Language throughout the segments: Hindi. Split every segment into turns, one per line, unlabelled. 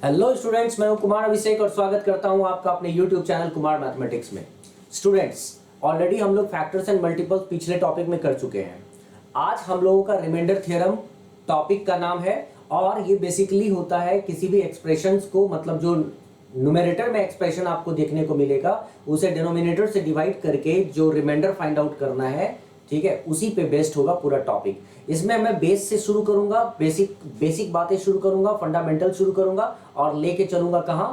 हेलो स्टूडेंट्स, मैं हूं कुमार अभिषेक और स्वागत करता हूं आपका अपने यूट्यूब चैनल कुमार मैथमेटिक्स में। स्टूडेंट्स, ऑलरेडी हम लोग फैक्टर्स एंड मल्टीपल्स पिछले टॉपिक में कर चुके हैं। आज हम लोगों का रिमाइंडर थ्योरम टॉपिक का नाम है और ये बेसिकली होता है किसी भी एक्सप्रेशंस को, मतलब जो न्यूमरेटर में एक्सप्रेशन आपको देखने को मिलेगा उसे डिनोमिनेटर से डिवाइड करके जो रिमाइंडर फाइंड आउट करना है, ठीक है, उसी पे बेस्ड होगा पूरा टॉपिक। इसमें मैं बेस से शुरू करूंगा, बेसिक बातें शुरू करूंगा, फंडामेंटल शुरू करूंगा और लेके चलूंगा कहां,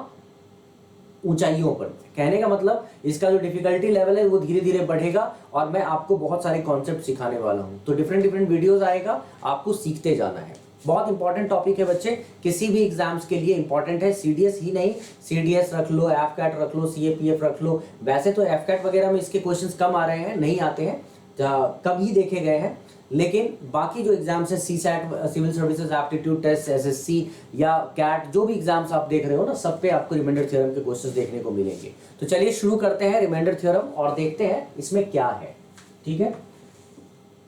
ऊंचाइयों पर। कहने का मतलब इसका जो डिफिकल्टी लेवल है वो धीरे धीरे बढ़ेगा और मैं आपको बहुत सारे कॉन्सेप्ट सिखाने वाला हूं। तो डिफरेंट वीडियोस आएगा, आपको सीखते जाना है। बहुत इंपॉर्टेंट टॉपिक है बच्चे, किसी भी एग्जाम्स के लिए इंपॉर्टेंट है। सीडीएस ही नहीं, सीडीएस रख लो, एफकैट रख लो, सीएपीएफ रख लो। वैसे तो एफकैट वगैरह में इसके क्वेश्चंस कम आ रहे हैं, नहीं आते हैं, कम ही देखे गए हैं, लेकिन बाकी जो एग्जाम्स है, CSAT, civil services aptitude test, SSC या कैट, जो भी एग्जाम्स आप देख रहे हो ना, सब पे आपको रिमाइंडर थ्योरम के क्वेश्चंस देखने को मिलेंगे। तो चलिए शुरू करते हैं रिमाइंडर थ्योरम और देखते हैं इसमें क्या है। ठीक है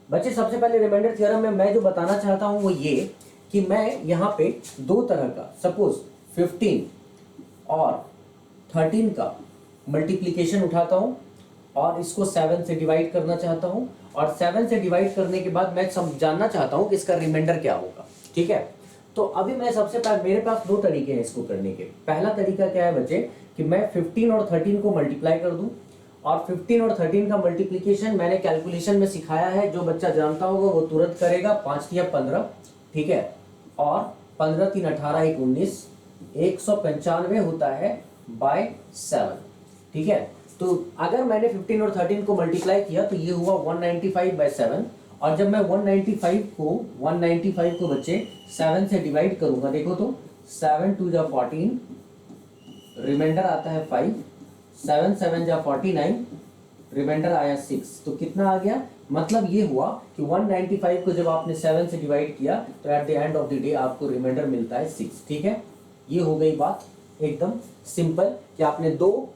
बच्चे, सबसे पहले रिमाइंडर थ्योरम में मैं जो बताना चाहता हूं वो ये कि मैं यहाँ पे दो तरह का, सपोज 15 और 13 का मल्टीप्लीकेशन उठाता हूं और इसको 7 से डिवाइड करना चाहता हूं और 7 से डिवाइड करने के बाद मैं जानना चाहता हूं कि इसका रिमाइंडर क्या होगा। ठीक है, तो अभी मैं सबसे पहले, मेरे पास दो तरीके हैं इसको करने के। पहला तरीका क्या है बच्चे कि मैं 15 और 13 को मल्टीप्लाई कर दूं और 15 और 13 का मल्टीप्लीकेशन मैंने कैलकुलेशन में सिखाया है, जो बच्चा जानता होगा वो तुरंत करेगा। 5 तिया 15, ठीक है, और 15 3 18 1 19, 195 होता है बाय 7। ठीक है, तो अगर मैंने 15 और 13 को मल्टीप्लाई किया तो ये हुआ 195 बाय 7। और जब मैं 195 को बच्चे 7 से डिवाइड करूंगा, देखो तो 7 2 जा 14, रिमाइंडर आता है 5, 7 7 जा 49, रिमाइंडर आया 6। तो कितना आ गया, मतलब ये हुआ कि 195 को जब आपने 7 से डिवाइड किया तो at the end of the day आपको रिमाइंडर मिलता है 6। ठीक है, ये हो गई बात एकदम सिंपल कि आपने दो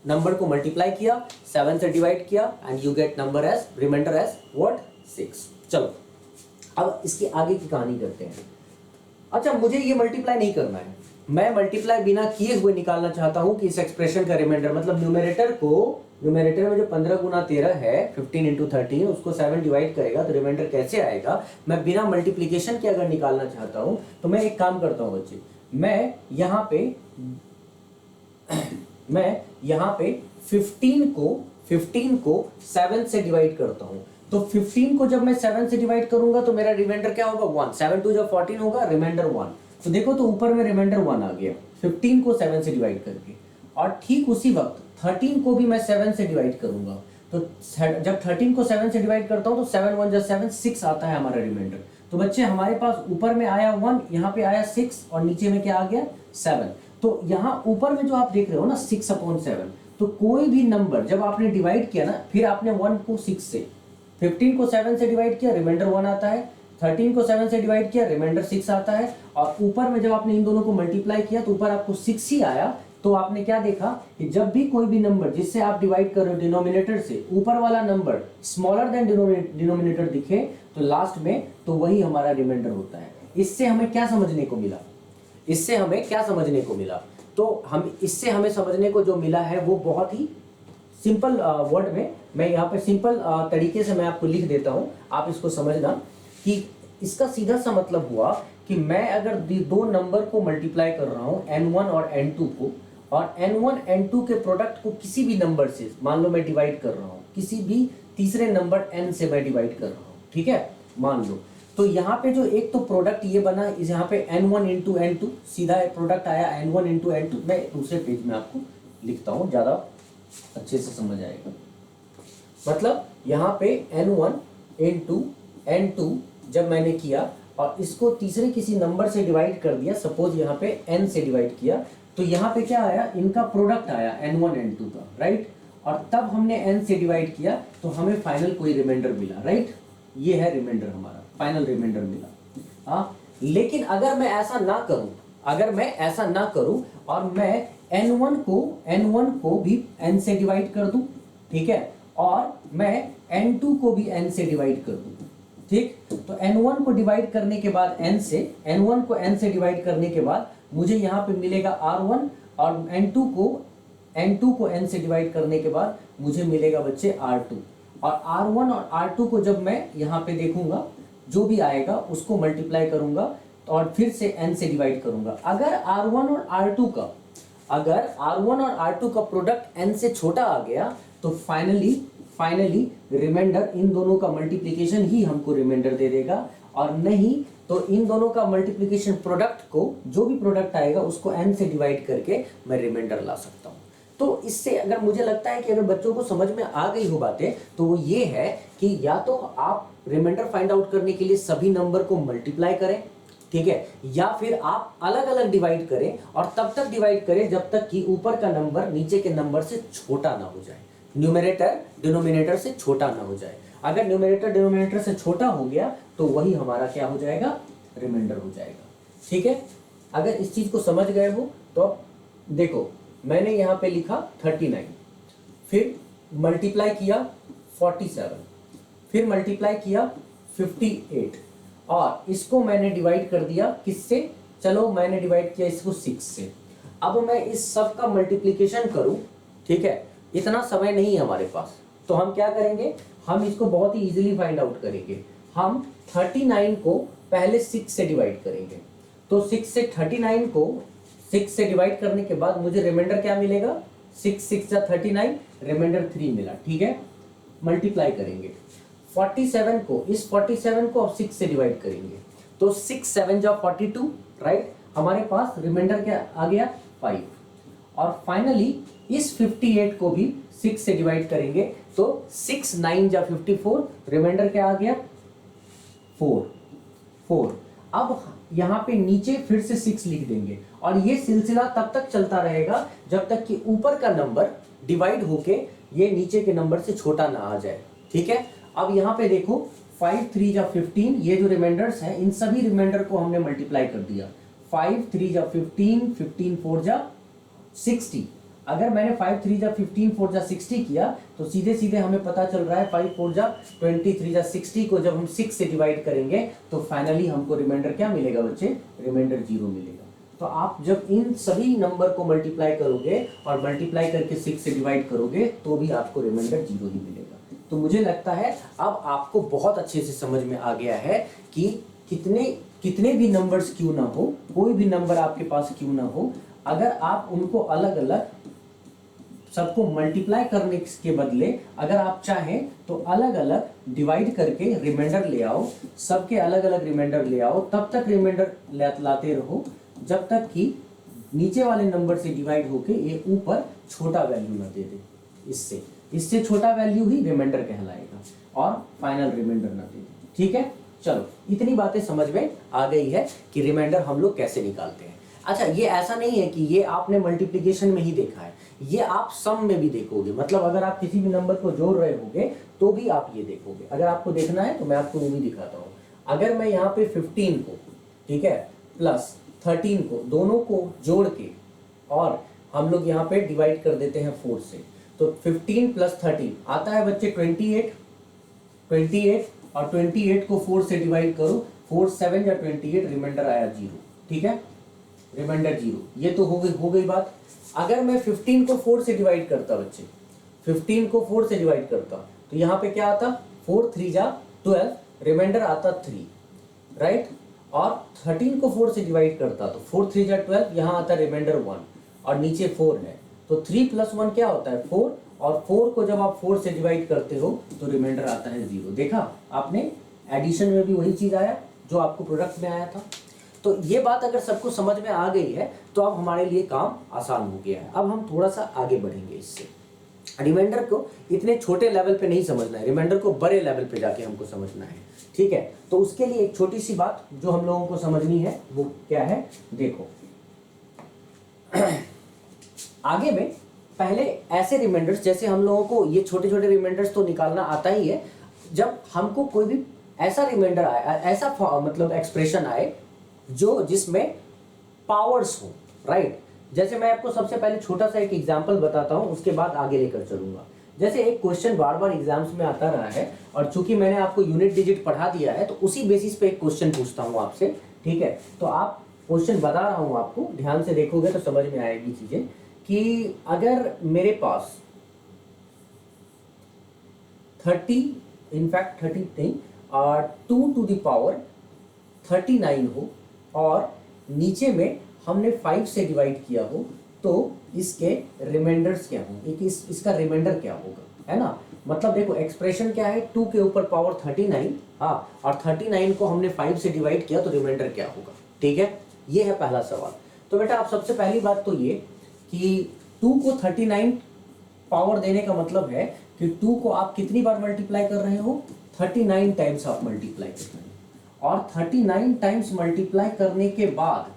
नंबर को मल्टीप्लाई किया, 7 से डिवाइड किया and you get number as remainder as what, 6। चलो अब इसकी आगे की कहानी करते हैं। अच्छा, मुझे ये मल्टीप्लाई नहीं करना है, मैं मल्टीप्लाई बिना किए हुए निकालना चाहता हूं कि इस एक्सप्रेशन का रिमाइंडर, मतलब न्यूमरेटर में जो 15 गुना 13 है, 15 इंटू 13, उसको 7 डिवाइड करेगा तो रिमाइंडर कैसे आएगा। मैं बिना मल्टीप्लीकेशन के अगर निकालना चाहता हूं तो मैं एक काम करता हूं बच्चे, मैं यहाँ पे 15 को 7 से डिवाइड करता हूं। तो 15 को जब मैं 7 से डिवाइड करूंगा तो मेरा रिमाइंडर क्या होगा, 1। 7 2 जब 14 होगा, रिमाइंडर 1। तो देखो तो ऊपर में रिमाइंडर 1 आ गया 15 को 7 से डिवाइड करके। और ठीक उसी वक्त 13 को भी मैं 7 से डिवाइड करूंगा। तो जब 13 को 7 से डिवाइड करता हूं तो 7 1 जब 7, 6 आता है हमारा रिमाइंडर। तो बच्चे हमारे पास ऊपर में आया 1, यहाँ पे आया 6 और नीचे में क्या आ गया, 7। तो यहाँ ऊपर में जो आप देख रहे हो ना 6/7, तो कोई भी नंबर जब आपने डिवाइड किया ना, फिर आपने 1 को 6 से, 15 को 7 से डिवाइड किया, रिमाइंडर 1 आता है, 13 को 7 से डिवाइड किया, रिमाइंडर 6 आता है, और ऊपर में जब आपने इन दोनों को मल्टीप्लाई किया तो ऊपर आपको 6 ही आया। तो आपने क्या देखा कि जब भी कोई भी नंबर जिससे आप डिवाइड कर रहे हो डिनोमिनेटर से, ऊपर वाला नंबर स्मॉलर देन डिनोमिनेटर दिखे तो लास्ट में, तो वही हमारा रिमाइंडर होता है। इससे हमें क्या समझने को मिला, तो इससे हमें समझने को जो मिला है वो बहुत ही सिंपल वर्ड में, मैं यहाँ पे सिंपल तरीके से मैं आपको लिख देता हूँ, आप इसको समझना कि इसका सीधा सा मतलब हुआ कि मैं अगर दो नंबर को मल्टीप्लाई कर रहा हूँ, n1 और n2 को, और n1 n2 के प्रोडक्ट को किसी भी नंबर से, मान लो मैं डिवाइड कर रहा हूँ, किसी भी तीसरे नंबर n से मैं डिवाइड कर रहा हूँ, ठीक है, मान लो। तो यहाँ पे जो एक तो प्रोडक्ट ये बना, इस यहाँ पे n1 इंटू n2, सीधा एक प्रोडक्ट आया n1 इंटू n2। मैं दूसरे पेज में आपको लिखता हूँ, ज़्यादा अच्छे से समझ आएगा। मतलब यहाँ पे n1 इंटू n2 जब मैंने किया और इसको तीसरे किसी नंबर से डिवाइड कर दिया, सपोज यहाँ पे n से डिवाइड किया, तो यहाँ पे क्या आया, इनका प्रोडक्ट आया n1 n2 का, राइट। और तब हमने n से डिवाइड किया तो हमें फाइनल कोई रिमाइंडर मिला, राइट। ये है रिमाइंडर, हमारा फाइनल रिमाइंडर मिला। हाँ, लेकिन अगर मैं ऐसा ना करूं और मैं n1 को भी n से डिवाइड कर दूं, ठीक है, और मैं n2 को भी n से डिवाइड कर दूं, ठीक। तो n1 को डिवाइड करने के बाद n से, n1 को n से डिवाइड करने के बाद मुझे यहाँ पे मिलेगा r1, और n2 को n से डिवाइड करने के बाद मुझे मिलेगा बच्चे r2, और r1 और r2 को जब मैं यहाँ पे देखूंगा जो भी आएगा उसको मल्टीप्लाई करूंगा और फिर से n से डिवाइड करूंगा। अगर r1 और r2 का प्रोडक्ट n से छोटा आ गया तो फाइनली रिमाइंडर इन दोनों का मल्टीप्लिकेशन ही हमको रिमाइंडर दे देगा, और नहीं तो इन दोनों का मल्टीप्लिकेशन प्रोडक्ट को, जो भी प्रोडक्ट आएगा उसको n से डिवाइड करके मैं रिमाइंडर ला सकता हूँ। तो इससे अगर मुझे लगता है कि अगर बच्चों को समझ में आ गई हो बातें, तो वो ये है कि या तो आप रिमाइंडर फाइंड आउट करने के लिए सभी नंबर को मल्टीप्लाई करें, ठीक है, या फिर आप अलग अलग डिवाइड करें और तब तक डिवाइड करें जब तक कि ऊपर का नंबर नीचे के नंबर से छोटा ना हो जाए, न्यूमरेटर डिनोमिनेटर से छोटा ना हो जाए। अगर न्यूमरेटर डिनोमिनेटर से छोटा हो गया तो वही हमारा क्या हो जाएगा, रिमाइंडर हो जाएगा। ठीक है, अगर इस चीज को समझ गए हो तो देखो मैंने यहाँ पे लिखा 39, फिर मल्टीप्लाई किया 47, फिर मल्टीप्लाई किया 58, और इसको मैंने डिवाइड कर दिया किससे, चलो मैंने डिवाइड किया इसको 6 से। अब मैं इस सब का मल्टीप्लिकेशन करूं, ठीक है, इतना समय नहीं है हमारे पास, तो हम क्या करेंगे, हम इसको बहुत ही इजीली फाइंड आउट करेंगे। हम 39 को पहले 6 से डिवाइड करेंगे, तो 6 से 39 को 6 से डिवाइड करने के बाद मुझे रिमाइंडर क्या मिलेगा, 6 6 जा 39, रिमाइंडर 3 मिला, ठीक है। मल्टीप्लाई करेंगे 47 को, इस 47 को अब 6 से डिवाइड करेंगे, तो 6 7 जा 42, राइट, हमारे पास रिमाइंडर क्या आ गया 5, और फाइनली इस 58 को भी 6 से डिवाइड करेंगे, तो 6 9 जा 54, रिमाइंडर क्या आ गया 4। अब यहाँ पे नीचे फिर से 6 लिख देंगे, और ये सिलसिला तब तक चलता रहेगा जब तक कि ऊपर का नंबर डिवाइड होके ये नीचे के नंबर से छोटा ना आ जाए, ठीक है। अब यहाँ पे देखो 5 3 जा 15, ये जो रिमाइंडर्स हैं इन सभी रिमाइंडर को हमने मल्टीप्लाई कर दिया, 5 3 जा 15, 15 4 जा 60। अगर मैंने 5 3 जा 15 4 जा 60 किया तो सीधे सीधे हमें पता चल रहा है 5 4 जा 20, 3 जा 60 को जब हम 6 से डिवाइड करेंगे तो फाइनली हमको रिमाइंडर क्या मिलेगा बच्चे, रिमाइंडर 0 मिलेगा। तो आप जब इन सभी नंबर को मल्टीप्लाई करोगे और मल्टीप्लाई करके 6 से डिवाइड करोगे तो भी आपको रिमाइंडर 0 ही मिलेगा। तो मुझे लगता है अब आपको बहुत अच्छे से समझ में आ गया है कि कितने भी नंबर्स क्यों ना हो, कोई भी नंबर आपके पास क्यों ना हो, अगर आप उनको अलग अलग सबको मल्टीप्लाई करने के बदले अगर आप चाहें तो अलग अलग डिवाइड करके रिमाइंडर ले आओ, सबके अलग अलग रिमाइंडर ले आओ, तब तक रिमाइंडर लाते रहो जब तक कि नीचे वाले नंबर से डिवाइड होके ये ऊपर छोटा वैल्यू ना दे दे। इससे छोटा वैल्यू ही रिमाइंडर कहलाएगा और फाइनल रिमाइंडर ना दे दे। ठीक है, चलो इतनी बातें समझ में आ गई है कि रिमाइंडर हम लोग कैसे निकालते हैं। अच्छा, ये ऐसा नहीं है कि ये आपने मल्टीप्लिकेशन में ही देखा है, ये आप सम में भी देखोगे, मतलब अगर आप किसी भी नंबर को जोड़ रहे होगे तो भी आप ये देखोगे। अगर आपको देखना है तो मैं आपको वो भी दिखाता हूँ। अगर मैं यहाँ पे 15 को, ठीक है, प्लस 13 को, दोनों को जोड़ के और हम लोग यहाँ पे डिवाइड कर देते हैं 4 से, तो 15 प्लस 13 आता है बच्चे 28, और 28 को 4 से डिवाइड करो, 4 7 या 28, रिमाइंडर आया 0। ठीक है, रिमाइंडर 0। ये तो हो गई बात। अगर मैं 15 को 4 से डिवाइड करता बच्चे, 15 को 4 से डिवाइड करता तो यहाँ पे क्या आता, 4 3 जा 12, रिमाइंडर आता 3, राइट। और 13 को 4 से डिवाइड करता तो 4 3 जा 12, यहाँ आता रिमाइंडर 1 और नीचे 4 है, तो 3 + 1 क्या होता है 4, और 4 को जब आप 4 से डिवाइड करते हो तो रिमाइंडर आता है 0। देखा आपने, एडिशन में भी वही चीज आया जो आपको प्रोडक्ट में आया था। तो ये बात अगर सबको समझ में आ गई है तो अब हमारे लिए काम आसान हो गया है। अब हम थोड़ा सा आगे बढ़ेंगे इससे। रिमाइंडर को इतने छोटे लेवल पे नहीं समझना है, रिमाइंडर को बड़े लेवल पे जाके हमको समझना है। ठीक है, तो उसके लिए एक छोटी सी बात जो हम लोगों को समझनी है वो क्या है, देखो आगे में पहले ऐसे रिमाइंडर्स, जैसे हम लोगों को ये छोटे छोटे रिमाइंडर्स तो निकालना आता ही है, जब हमको कोई भी ऐसा रिमाइंडर आए, ऐसा मतलब एक्सप्रेशन आए जो जिसमें पावर्स हो, राइट। जैसे मैं आपको सबसे पहले छोटा सा एक एग्जांपल बताता हूं, उसके बाद आगे लेकर चलूंगा। जैसे एक क्वेश्चन बार बार एग्जाम्स में आता रहा है और चूंकि मैंने आपको यूनिट डिजिट पढ़ा दिया है तो उसी बेसिस पे एक क्वेश्चन पूछता हूँ आपसे, ठीक है। तो आप क्वेश्चन बता रहा हूँ आपको, ध्यान से देखोगे तो समझ में आएगी चीजें कि अगर मेरे पास 30 इनफैक्ट 30 नहीं 2 टू द पावर 39 हो और नीचे में हमने 5 से डिवाइड किया हो, तो इसके रिमाइंडर्स क्या होंगे, इसका रिमाइंडर क्या होगा, है ना। मतलब देखो एक्सप्रेशन क्या है, 2 के ऊपर पावर 39, हाँ, और 39 को हमने 5 से डिवाइड किया तो रिमाइंडर क्या होगा, ठीक है। ये है पहला सवाल। तो बेटा आप सबसे पहली बात तो ये कि 2 को 39 पावर देने का मतलब है कि 2 को आप कितनी बार मल्टीप्लाई कर रहे हो, 39 टाइम्स आप मल्टीप्लाई कर रहे हो, और 39 टाइम्स मल्टीप्लाई करने के बाद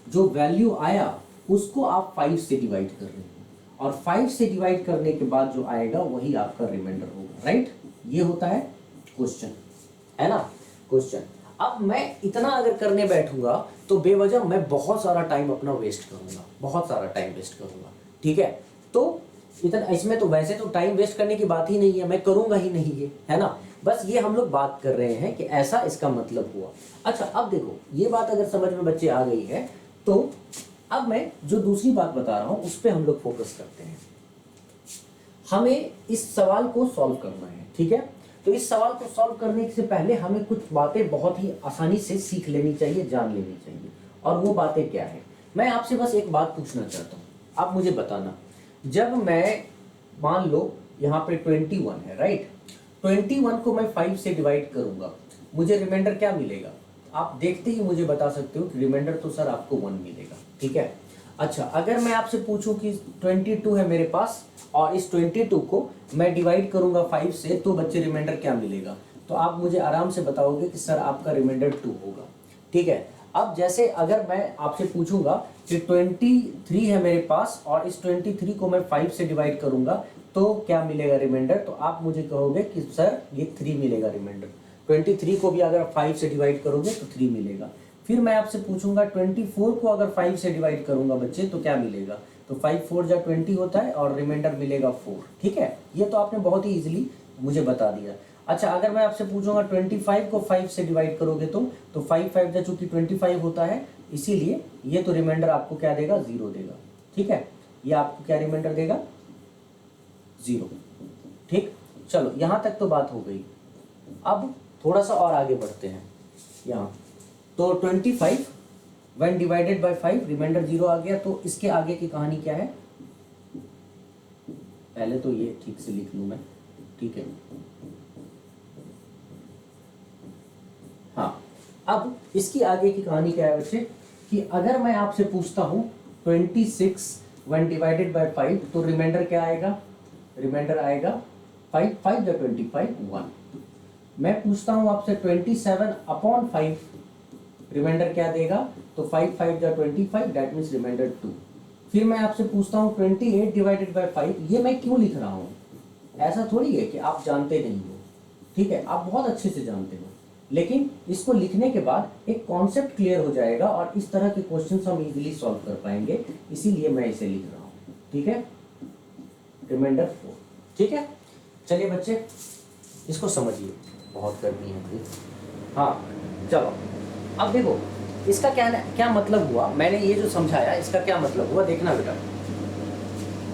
जो वैल्यू आया उसको आप 5 से डिवाइड कर रहे हो, और 5 से डिवाइड करने के बाद जो आएगा वही आपका रिमाइंडर होगा, राइट। ये होता है क्वेश्चन, है ना, क्वेश्चन। अब मैं इतना अगर करने बैठूंगा तो बेवजह मैं बहुत सारा टाइम अपना वेस्ट करूंगा, बहुत सारा टाइम वेस्ट करूंगा, ठीक है। तो इतना इसमें तो वैसे तो टाइम वेस्ट करने की बात ही नहीं है, मैं करूंगा ही नहीं ये, है ना। बस ये हम लोग बात कर रहे हैं कि ऐसा इसका मतलब हुआ। अच्छा अब देखो ये बात अगर समझ में बच्चे आ गई है तो अब मैं जो दूसरी बात बता रहा हूं उस पर हम लोग फोकस करते हैं। हमें इस सवाल को सॉल्व करना है, ठीक है। तो इस सवाल को सॉल्व करने से पहले हमें कुछ बातें बहुत ही आसानी से सीख लेनी चाहिए, जान लेनी चाहिए। और वो बातें क्या है, मैं आपसे बस एक बात पूछना चाहता हूँ, आप मुझे बताना। जब मैं मान लो यहाँ पे 21 है, राइट, 21 को मैं 5 से डिवाइड करूंगा, मुझे रिमाइंडर क्या मिलेगा। आप देखते ही मुझे बता सकते हो कि रिमाइंडर तो सर आपको 1 मिलेगा, ठीक है। अच्छा अगर मैं आपसे पूछूं कि 22 है मेरे पास और इस 22 को मैं डिवाइड करूंगा 5 से, तो बच्चे रिमाइंडर क्या मिलेगा, तो आप मुझे आराम से बताओगे कि सर आपका रिमाइंडर 2 होगा, ठीक है। अब जैसे अगर मैं आपसे पूछूंगा कि 23 है मेरे पास और इस 23 को मैं 5 से डिवाइड करूंगा तो क्या मिलेगा रिमाइंडर, तो आप मुझे कहोगे कि सर ये 3 मिलेगा रिमाइंडर। 23 को भी अगर 5 से डिवाइड करोगे तो 3 मिलेगा। फिर मैं आपसे पूछूंगा 24 को अगर 5 से डिवाइड करूंगा बच्चे तो क्या मिलेगा, तो 5 4 जा 20 होता है और रिमाइंडर मिलेगा 4, ठीक है। ये तो आपने बहुत ही इजीली मुझे बता दिया। अच्छा अगर मैं आपसे पूछूंगा 25 को 5 से डिवाइड करोगे तो 5 5 जा चूंकि 25 होता है, इसीलिए ये तो रिमाइंडर आपको क्या देगा, 0 देगा, ठीक है। ये आपको क्या रिमाइंडर देगा, 0, ठीक। चलो यहां तक तो बात हो गई। अब थोड़ा सा और आगे बढ़ते हैं यहाँ। तो 25 when divided by 5 रिमाइंडर 0 आ गया, तो इसके आगे की कहानी क्या है, पहले तो ये ठीक से लिख लूं मैं, ठीक है। हाँ अब इसकी आगे की कहानी क्या है बच्चे, कि अगर मैं आपसे पूछता हूं 26 when divided by 5 तो रिमाइंडर क्या आएगा, रिमाइंडर आएगा 5 5 जा 25 1। मैं पूछता हूं आपसे 27 अपॉन 5 रिमाइंडर क्या देगा, तो 5 5 जा 25 दैट मीन्स रिमाइंडर 2। फिर मैं आपसे पूछता हूं 28 डिवाइडेड बाय 5, ये मैं क्यों लिख रहा हूं, ऐसा थोड़ी है कि आप जानते नहीं हो, ठीक है, आप बहुत अच्छे से जानते हो, लेकिन इसको लिखने के बाद एक कॉन्सेप्ट क्लियर हो जाएगा और इस तरह के क्वेश्चंस हम इजीली सॉल्व कर पाएंगे, इसीलिए मैं इसे लिख रहा हूं, ठीक है, रिमाइंडर 4, ठीक है। चलिए बच्चे इसको समझिए, बहुत गर्मी है। हाँ चलो अब देखो इसका क्या मतलब हुआ, मैंने ये जो समझाया इसका क्या मतलब हुआ, देखना बेटा।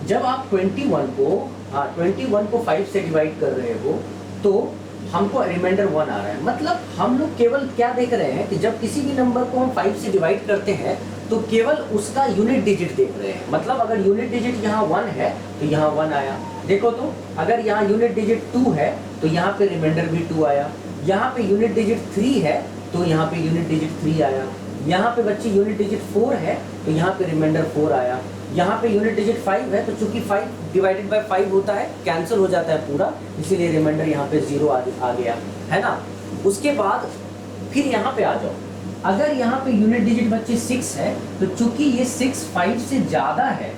जब आप 21 को 5 से डिवाइड कर रहे हो तो हमको रिमाइंडर 1 आ रहा है, मतलब हम लोग केवल क्या देख रहे हैं कि जब किसी भी नंबर को हम 5 से डिवाइड करते हैं तो केवल उसका यूनिट डिजिट देख रहे हैं। मतलब अगर यूनिट डिजिट यहाँ 1 है तो यहाँ 1 आया, देखो तो अगर यहाँ यूनिट डिजिट 2 है तो यहाँ पे रिमाइंडर भी 2 आया, यहाँ पे यूनिट डिजिट 3 है तो यहाँ पे यूनिट डिजिट 3 आया, यहाँ पे बच्चे यूनिट डिजिट 4 है तो यहाँ पे रिमाइंडर 4 आया, यहाँ पे यूनिट डिजिट 5 है तो चूंकि 5 डिवाइडेड बाय 5 होता है कैंसिल हो जाता है पूरा, इसीलिए रिमाइंडर यहाँ पे 0 आ गया, है ना। उसके बाद फिर यहाँ पे आ जाओ, अगर यहाँ पे यूनिट डिजिट बच्चे 6 है तो चूंकि ये 6 5 से ज्यादा है,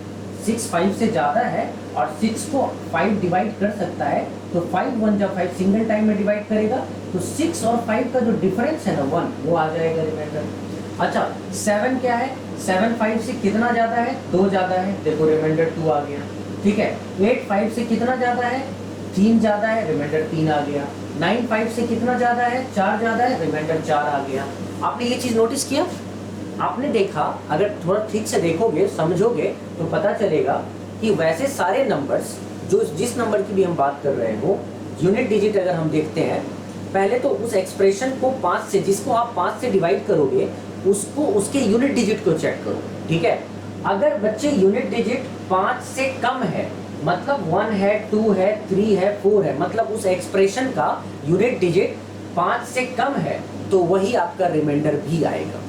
6 5 से ज्यादा है और 6 को 5 डिवाइड कर सकता है तो 5 1 जा 5 सिंगल टाइम में डिवाइड करेगा तो 6 और 5 का जो डिफरेंस है ना 1 वो आ जाएगा रिमाइंडर। अच्छा 7 क्या है, 7 5 से कितना ज्यादा है, 2 ज्यादा है, देखो रिमाइंडर 2 आ गया, ठीक है। 8 5 से कितना ज्यादा है, 3 ज्यादा है, रिमाइंडर 3 आ गया। 9 5 से कितना ज्यादा है, 4 ज्यादा है, रिमाइंडर 4 आ गया। आपने ये चीज नोटिस किया? आपने देखा, अगर थोड़ा ठीक से देखोगे समझोगे तो पता चलेगा कि वैसे सारे नंबर्स जो जिस नंबर की भी हम बात कर रहे हो, यूनिट डिजिट अगर हम देखते हैं, पहले तो उस एक्सप्रेशन को 5 से, जिसको आप 5 से डिवाइड करोगे उसको, उसके यूनिट डिजिट को चेक करो। ठीक है, अगर बच्चे यूनिट डिजिट 5 से कम है, मतलब 1 है, 2 है, 3 है, 4 है, मतलब उस एक्सप्रेशन का यूनिट डिजिट 5 से कम है, तो वही आपका रिमाइंडर भी आएगा।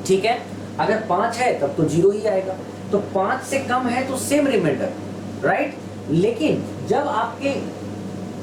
ठीक है, अगर 5 है तब तो 0 ही आएगा। तो 5 से कम है तो सेम रिमाइंडर, राइट। लेकिन जब आपके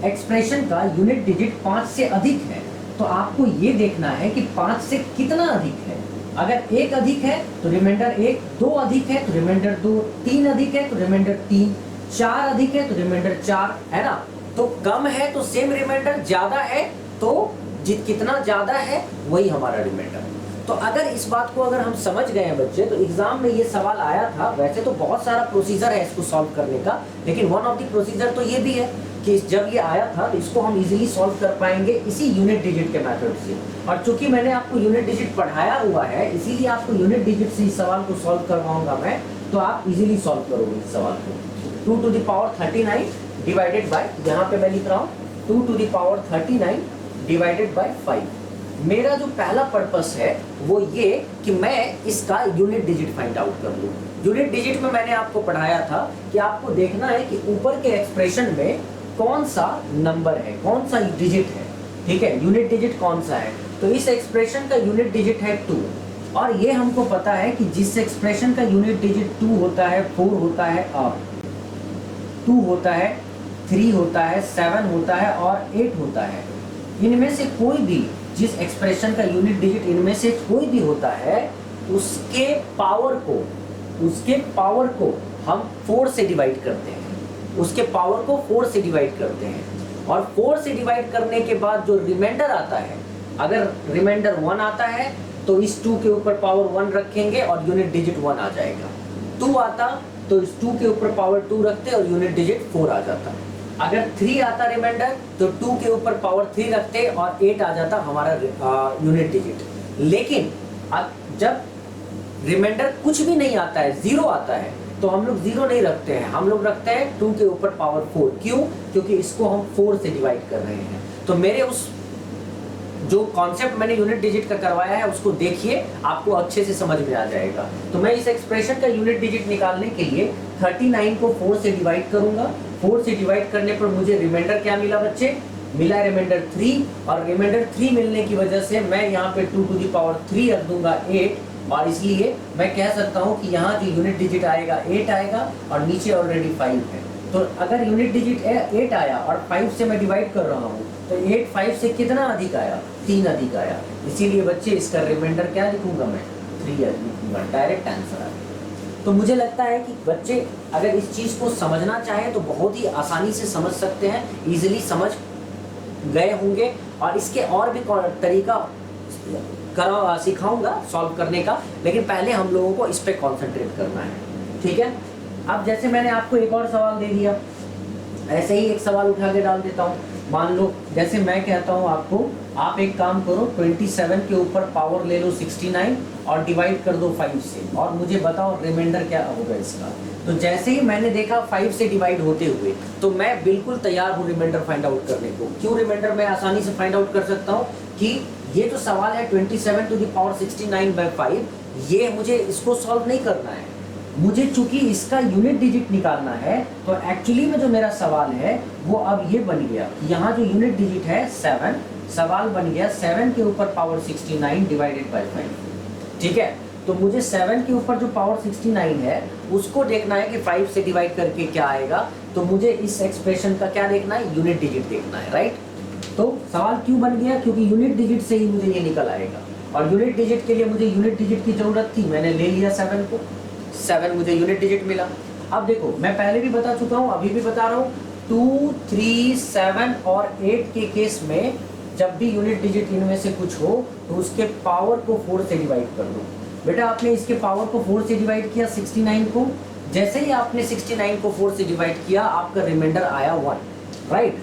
एक्सप्रेशन का यूनिट डिजिट 5 से अधिक है, तो आपको ये देखना है कि 5 से कितना अधिक है। अगर 1 अधिक है तो रिमाइंडर 1, 2 अधिक है तो रिमाइंडर 2, 3 अधिक है तो रिमाइंडर 3, 4 अधिक है तो रिमाइंडर 4, है ना। तो कम है तो सेम रिमाइंडर, ज्यादा है तो कितना ज्यादा है वही हमारा रिमाइंडर। तो अगर इस बात को अगर हम समझ गए हैं बच्चे, तो एग्जाम में ये सवाल आया था। वैसे तो बहुत सारा प्रोसीजर है इसको सॉल्व करने का, लेकिन वन ऑफ द प्रोसीजर तो ये भी है कि जब ये आया था तो इसको हम इजीली सॉल्व कर पाएंगे इसी यूनिट डिजिट के मेथड से। और चूंकि मैंने आपको यूनिट डिजिट पढ़ाया हुआ है, इसीलिए आपको यूनिट डिजिट से इस सवाल को सॉल्व करवाऊंगा मैं, तो आप इजीली सॉल्व करोगे इस सवाल को। 2 to the power 39 divided by, यहाँ पे मैं लिख रहा हूँ 2 to the power 39 divided by 5। मेरा जो पहला पर्पस है वो ये कि मैं इसका यूनिट डिजिट फाइंड आउट कर लूँ। यूनिट डिजिट में मैंने आपको पढ़ाया था कि आपको देखना है कि ऊपर के एक्सप्रेशन में कौन सा नंबर है, कौन सा डिजिट है। ठीक है, यूनिट डिजिट कौन सा है, तो इस एक्सप्रेशन का यूनिट डिजिट है 2। और ये हमको पता है कि जिस एक्सप्रेशन का यूनिट डिजिट 2 होता है, 4 होता है, 2 होता है, 3 होता है, 7 होता है और 8 होता है, इनमें से कोई भी, जिस एक्सप्रेशन का यूनिट डिजिट इनमें से कोई भी होता है, उसके पावर को हम 4 से डिवाइड करते हैं। उसके पावर को 4 से डिवाइड करते हैं, और 4 से डिवाइड करने के बाद जो रिमाइंडर आता है, अगर रिमाइंडर 1 आता है तो इस 2 के ऊपर पावर 1 रखेंगे और यूनिट डिजिट 1 आ जाएगा। 2 आता तो इस 2 के ऊपर पावर 2 रखते और यूनिट डिजिट 4 आ जाता। अगर 3 आता रिमाइंडर तो 2 के ऊपर पावर 3 रखते और 8 आ जाता हमारा यूनिट डिजिट। लेकिन जब रिमाइंडर कुछ भी नहीं आता है, 0 आता है, तो हम लोग 0 नहीं रखते हैं, हम लोग रखते हैं 2 के ऊपर पावर 4। क्यों? क्योंकि इसको हम 4 से डिवाइड कर रहे हैं। तो मेरे उस जो कॉन्सेप्ट मैंने यूनिट डिजिट का करवाया है उसको देखिए, आपको अच्छे से समझ में आ जाएगा। तो मैं इस एक्सप्रेशन का यूनिट डिजिट निकालने के लिए 39 को 4 से डिवाइड करूंगा। 4 से डिवाइड करने पर मुझे रिमाइंडर क्या मिला बच्चे? मिला रिमाइंडर 3, और रिमाइंडर 3 मिलने की वजह से मैं यहाँ पे 2 to the power 3 रख दूंगा 8, और इसलिए मैं कह सकता हूँ कि यहाँ जो यूनिट डिजिट आएगा 8 आएगा, और नीचे ऑलरेडी 5 है। तो अगर यूनिट डिजिट 8 आया और 5 से मैं डिवाइड कर रहा हूँ, तो 8 5 से कितना अधिक आया? 3 अधिक आया। इसीलिए बच्चे इसका रिमाइंडर क्या लिखूंगा मैं? 3 लिखूंगा। डायरेक्ट आंसर आ गया। तो मुझे लगता है कि बच्चे अगर इस चीज़ को समझना चाहें तो बहुत ही आसानी से समझ सकते हैं, ईजिली समझ गए होंगे। और इसके और भी तरीका सिखाऊंगा सॉल्व करने का, लेकिन पहले हम लोगों को इस पे कंसंट्रेट करना है। ठीक है, अब जैसे मैंने आपको एक और सवाल दे दिया, ऐसे ही एक सवाल उठा के डाल देता हूँ। मान लो जैसे मैं कहता हूँ आपको, आप एक काम करो, 27 के ऊपर पावर ले लो 69 और डिवाइड कर दो 5 से, और मुझे बताओ रिमाइंडर क्या होगा इसका। तो जैसे ही मैंने देखा 5 से डिवाइड होते हुए, तो मैं बिल्कुल तैयार हूँ रिमाइंडर फाइंड आउट करने को। क्यों रिमाइंडर मैं आसानी से फाइंड आउट कर सकता हूँ कि ये जो सवाल है 27 to the power 69/5, ये मुझे इसको सॉल्व नहीं करना है, मुझे चूंकि इसका यूनिट डिजिट निकालना है। तो एक्चुअली में जो मेरा सवाल है वो अब ये बन गया, यहाँ जो यूनिट डिजिट है 7, सवाल बन गया 7 के ऊपर पावर 69 डिवाइडेड बाय 5। ठीक है, तो मुझे 7 के ऊपर जो पावर 69 है उसको देखना है कि 5 से डिवाइड करके क्या आएगा। तो मुझे इस एक्सप्रेशन का क्या देखना है? यूनिट डिजिट देखना है, राइट। तो सवाल क्यों बन गया? क्योंकि यूनिट डिजिट से ही मुझे ये निकल आएगा, और यूनिट डिजिट के लिए मुझे यूनिट डिजिट की जरूरत थी, मैंने ले लिया 7 को, 7 मुझे यूनिट डिजिट मिला। अब देखो, मैं पहले भी बता चुका हूँ, अभी भी बता रहा हूँ, 2, 3, 7 और 8 के केस में जब भी यूनिट डिजिट इनमें से कुछ हो तो उसके पावर को 4 से डिवाइड कर दो। बेटा आपने इसके पावर को 4 से डिवाइड किया 69 को, जैसे ही आपने 69 को 4 से डिवाइड किया आपका रिमाइंडर आया 1, राइट।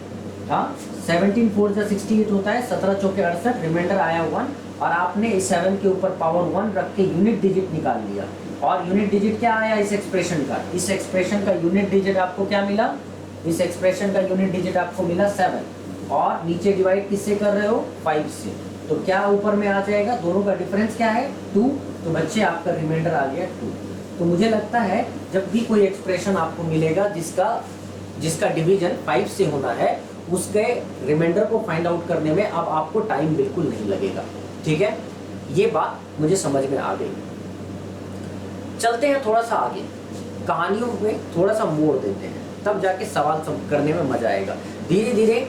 हाँ, 17 4 से 68 होता है, 17 चौके 68, रिमाइंडर आया 1 और आपने इस 7 के ऊपर पावर 1 रख के यूनिट डिजिट निकाल लिया। और यूनिट डिजिट क्या आया इस एक्सप्रेशन का? इस एक्सप्रेशन का यूनिट डिजिट आपको क्या मिला? इस एक्सप्रेशन का यूनिट डिजिट आपको मिला 7 और नीचे डिवाइड किससे कर रहे हो? 5 से। तो क्या ऊपर में आ जाएगा? दोनों का डिफरेंस क्या है? 2। तो बच्चे आपका रिमाइंडर आ गया 2। तो मुझे लगता है जब भी कोई एक्सप्रेशन आपको मिलेगा जिसका डिवीजन 5 से होना है, उसके रिमाइंडर को फाइंड आउट करने में अब आपको टाइम बिल्कुल नहीं लगेगा। ठीक है, ये बात मुझे समझ में आ गई। चलते हैं थोड़ा सा आगे, कहानियों में थोड़ा सा मोड़ देते हैं, तब जाके सवाल करने में मजा आएगा। धीरे धीरे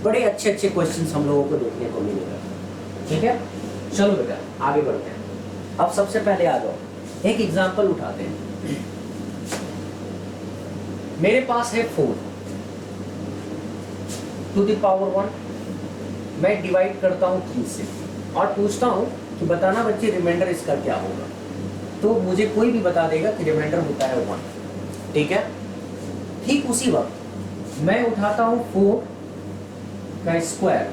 बड़े अच्छे अच्छे क्वेश्चंस हम लोगों को देखने को मिलेगा। ठीक है, चलो बेटा आगे बढ़ते हैं। अब सबसे पहले आ जाओ, एक एग्जांपल उठाते हैं। मेरे पास है 4 टू द पावर 1, मैं डिवाइड करता हूँ 3 से और पूछता हूँ कि बताना बच्चे रिमाइंडर इसका क्या होगा। तो मुझे कोई भी बता देगा कि रिमाइंडर होता है 1। ठीक है, ठीक उसी वक्त मैं उठाता हूँ 4 का स्क्वायर,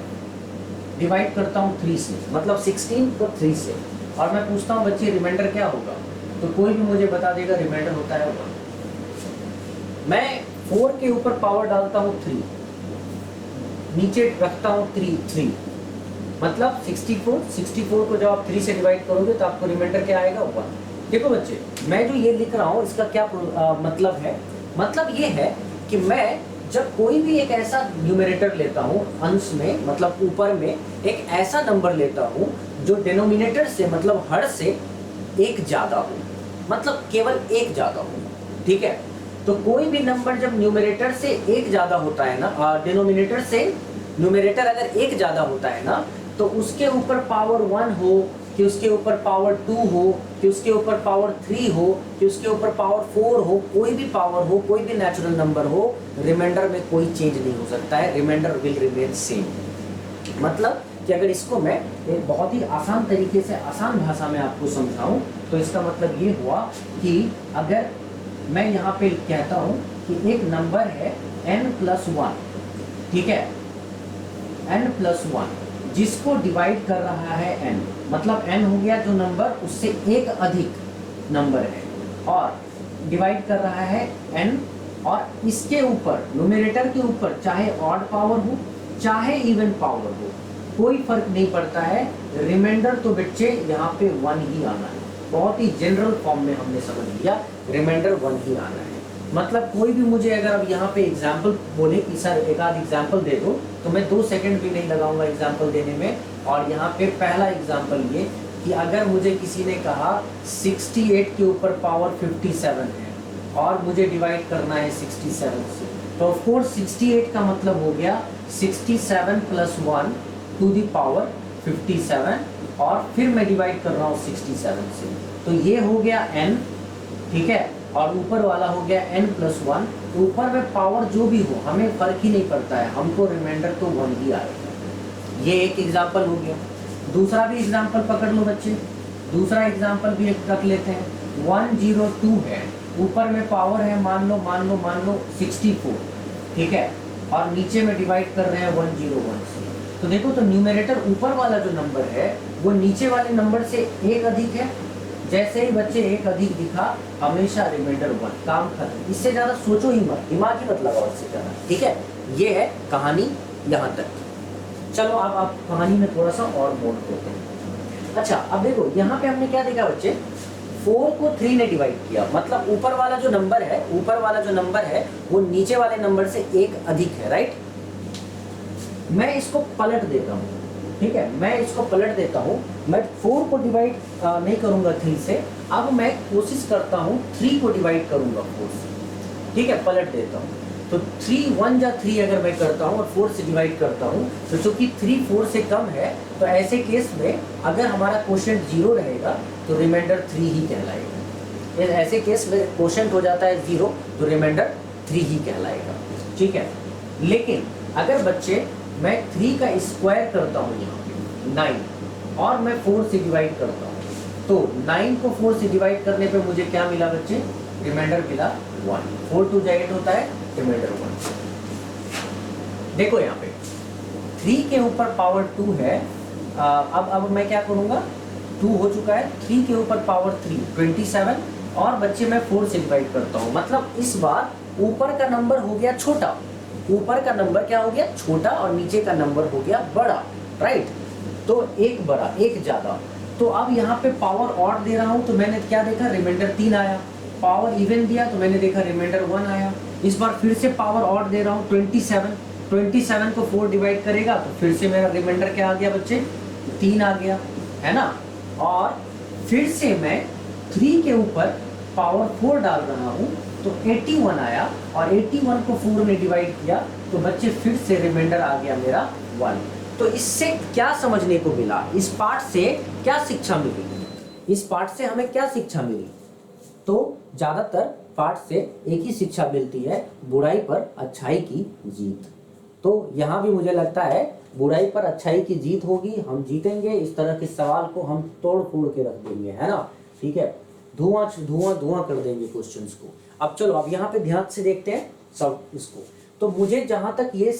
डिवाइड करता हूँ 3 से, मतलब 16 को 3 से, और मैं पूछता हूँ बच्चे रिमाइंडर क्या होगा। तो कोई भी मुझे बता देगा रिमाइंडर होता है 1। मैं 4 के ऊपर पावर डालता हूँ 3, नीचे रखता हूँ 3, मतलब 64 को जब आप 3 से डिवाइड करोगे तो आपको रिमाइंडर क्या आएगा? 1। देखो बच्चे, मैं जो ये लिख रहा हूँ इसका क्या मतलब है? मतलब ये है कि मैं जब कोई भी एक ऐसा न्यूमरेटर लेता हूँ अंश में, मतलब ऊपर में एक ऐसा नंबर लेता हूँ जो डिनोमिनेटर से मतलब हर से एक ज्यादा हो, मतलब केवल एक ज्यादा हो। ठीक है, तो कोई भी नंबर जब न्यूमरेटर से एक ज्यादा होता है ना, डिनोमिनेटर से न्यूमरेटर अगर एक ज्यादा होता है ना, तो उसके ऊपर पावर 1 हो कि उसके ऊपर पावर 2 हो कि उसके ऊपर पावर 3 हो कि उसके ऊपर पावर 4 हो, कोई भी पावर हो, कोई भी नेचुरल नंबर हो, रिमाइंडर में कोई चेंज नहीं हो सकता है। Remainder will remain same. मतलब कि अगर इसको मैं एक बहुत ही आसान तरीके से, आसान भाषा में आपको समझाऊं तो इसका मतलब ये हुआ कि अगर मैं यहाँ पे कहता हूँ कि एक नंबर है n+1, ठीक है, n+1 जिसको डिवाइड कर रहा है n, मतलब n हो गया जो नंबर उससे एक अधिक नंबर है, और डिवाइड कर रहा है n, और इसके ऊपर न्यूमरेटर के ऊपर चाहे ऑड पावर हो चाहे इवन पावर हो, कोई फर्क नहीं पड़ता है, रिमाइंडर तो बच्चे यहाँ पे 1 ही आना है। बहुत ही जनरल फॉर्म में हमने समझ लिया, रिमाइंडर 1 ही आना है। मतलब कोई भी मुझे अगर अब यहाँ पे एग्जाम्पल बोले कि सर एक आध एग्जाम्पल दे दो, तो मैं 2 सेकंड भी नहीं लगाऊंगा एग्जाम्पल देने में। और यहाँ पे पहला एग्जाम्पल ये कि अगर मुझे किसी ने कहा 68 के ऊपर पावर 57 है और मुझे डिवाइड करना है 67 से, तो ऑफ कोर्स 68 का मतलब हो गया 67 + 1 टू द पावर 57, और फिर मैं डिवाइड कर रहा हूँ 67 से, तो ये हो गया n, ठीक है, और ऊपर वाला हो गया n+1। ऊपर में पावर जो भी हो हमें फर्क ही नहीं पड़ता है, हमको रिमाइंडर तो 1 ही आएगा। ये एक एग्जाम्पल हो गया। दूसरा भी एग्जाम्पल पकड़ लो बच्चे, दूसरा एग्जाम्पल भी एक रख लेते हैं। 102 है, ऊपर में पावर है मान लो 64, ठीक है, और नीचे में डिवाइड कर रहे हैं 101 से। तो देखो, तो न्यूमरेटर ऊपर वाला जो नंबर है वो नीचे वाले नंबर से एक अधिक है। जैसे ही बच्चे एक अधिक दिखा, हमेशा रिमाइंडर 1, काम खत्म। इससे ज्यादा सोचो ही मत, दिमाग ही मत लगाओ इससे ज्यादा। ठीक है, ये है कहानी यहाँ तक। चलो अब आप कहानी में थोड़ा सा और मोड़ देते हैं। अच्छा, अब देखो यहाँ पे हमने क्या देखा बच्चे, 4 को 3 ने डिवाइड किया, मतलब ऊपर वाला जो नंबर है वो नीचे वाले नंबर से एक अधिक है, राइट। मैं इसको पलट देता हूँ, ठीक है, मैं इसको पलट देता हूँ। मैं 4 को डिवाइड नहीं करूंगा 3 से, अब मैं कोशिश करता हूँ 3 को डिवाइड करूंगा 4 से, ठीक है, पलट देता हूँ। तो 3 1 या 3 अगर मैं करता हूँ और 4 से डिवाइड करता हूँ, तो चूंकि 3 4 से कम है, तो ऐसे केस में अगर हमारा क्वोशिएंट 0 रहेगा तो रिमाइंडर 3 ही कहलाएगा। ऐसे केस में क्वोशिएंट हो जाता है 0, तो रिमाइंडर 3 ही कहलाएगा, ठीक है। लेकिन अगर बच्चे मैं 3 का स्क्वायर करता हूँ यहाँ पे 9, और मैं 4 से डिवाइड करता हूँ, तो 9 को 4 से डिवाइड करने पे मुझे क्या मिला बच्चे, रिमाइंडर मिला 1। 4 2 जा 8 होता है, रिमाइंडर 1। देखो यहाँ पे 3 के ऊपर पावर 2 है। अब मैं क्या करूँगा, 2 हो चुका है, 3 के ऊपर पावर 3 27, और बच्चे मैं 4 से डिवाइड करता हूँ। मतलब इस बार ऊपर का नंबर हो गया छोटा, ऊपर का नंबर क्या हो गया छोटा, और नीचे का नंबर हो गया बड़ा, राइट। तो एक बड़ा एक ज्यादा। तो अब यहाँ पे पावर ऑड दे रहा हूँ तो मैंने क्या देखा, रिमाइंडर 3 आया। पावर इवन दिया तो मैंने देखा रिमाइंडर 1 आया। इस बार फिर से पावर ऑड दे रहा हूँ 27 को 4 डिवाइड करेगा तो फिर से मेरा रिमाइंडर क्या आ गया बच्चे, 3 आ गया, है ना। और फिर से मैं 3 के ऊपर पावर 4 डाल रहा हूँ तो 81 आया, और 81 को 4 ने डिवाइड किया तो बच्चे फिर से रिमाइंडर आ गया मेरा 1। तो इससे क्या समझने को मिला, इस पार्ट से क्या शिक्षा मिली, इस पार्ट से हमें क्या शिक्षा मिली। तो ज्यादातर पार्ट से एक ही शिक्षा मिलती है, बुराई पर अच्छाई की जीत। तो यहाँ भी मुझे लगता है बुराई पर अच्छाई की जीत होगी, हम जीतेंगे। इस तरह के सवाल को हम तोड़ फोड़ के रख देंगे, है ना, ठीक है। धुआं धुआं धुआं कर देंगे क्वेश्चंस को। अब चलो, अब यहाँ पे ध्यान से देखते हैं सब इसको। तो मुझे जहां तक ये